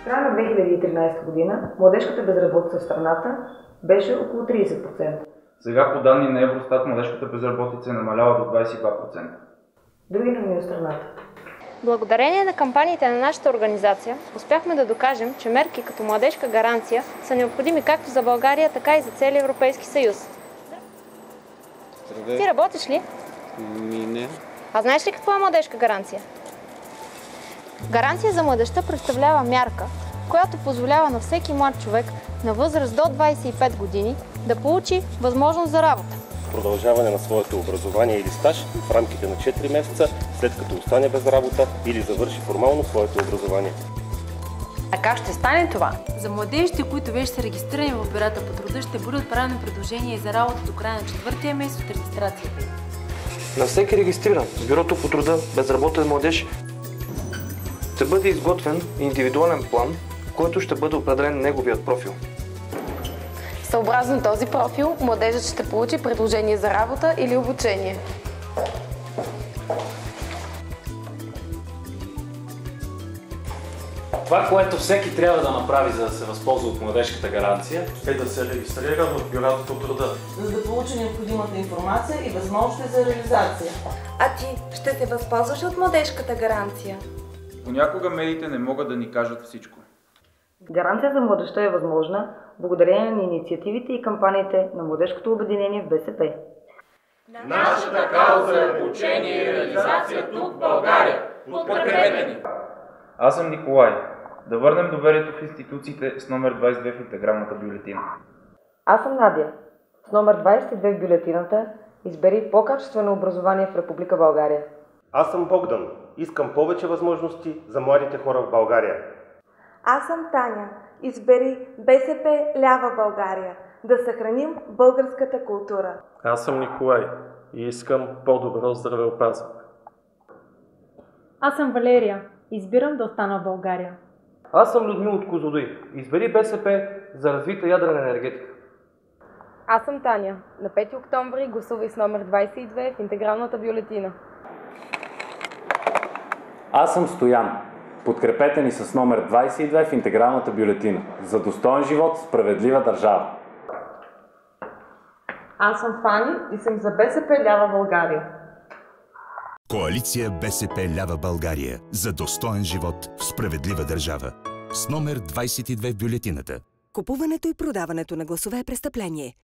В края на 2013 година младежката безработица в страната беше около 30%. Сега по данни на Евростат младежката безработица е намаляла до 22%. Други новини от страната. Благодарение на кампаниите на нашата организация успяхме да докажем, че мерки като младежка гаранция са необходими както за България, така и за целия Европейски съюз. Здравей. Ти работиш ли? Не. А знаеш ли какво е младежка гаранция? Гаранция за младежта представлява мярка, която позволява на всеки млад човек на възраст до 25 години да получи възможност за работа. Продължаване на своето образование или стаж в рамките на 4 месеца, след като остане без работа или завърши формално своето образование. А как ще стане това? За младежите, които вече са регистрирани в бюрата по труда, ще бъдат правени предложения за работа до края на 4-тия месец от регистрацията. На всеки регистриран в бюрото по труда безработен младеж ще бъде изготвен индивидуален план, в който ще бъде определен неговият профил. Съобразно този профил, младежът ще получи предложение за работа или обучение. Това, което всеки трябва да направи, за да се възползва от младежката гаранция, е да се регистрира в бюрата по труда, за да получи необходимата информация и възможности за реализация. А ти ще се възползваш от младежката гаранция? Понякога медиите не могат да ни кажат всичко. Гаранция за младежта е възможна благодарение на инициативите и кампаниите на Младежкото обединение в БСП. Нашата кауза е обучение и реализация тук в България. Подкрепете ни! Аз съм Николай. Да върнем доверието в институциите с номер 22 в интегралната бюлетина. Аз съм Надя. С номер 22 в бюлетината избери по-качествено образование в Република България. Аз съм Богдан. Искам повече възможности за младите хора в България. Аз съм Таня. Избери БСП лява България. Да съхраним българската култура. Аз съм Николай и искам по-добро здравеопазване. Аз съм Валерия. Избирам да остана в България. Аз съм Людмил от Козлодуй. Избери БСП за развита ядрена енергетика. Аз съм Таня. На 5 октомври гласувай с номер 22 в интегралната бюлетина. аз съм Стоян. Подкрепете ни с номер 22 в интегралната бюлетина. За достоен живот, справедлива държава. Аз съм Фани и съм за БСП лява България. Коалиция БСП лява България. За достоен живот в справедлива държава. С номер 22 в бюлетината. Купуването и продаването на гласове е престъпление.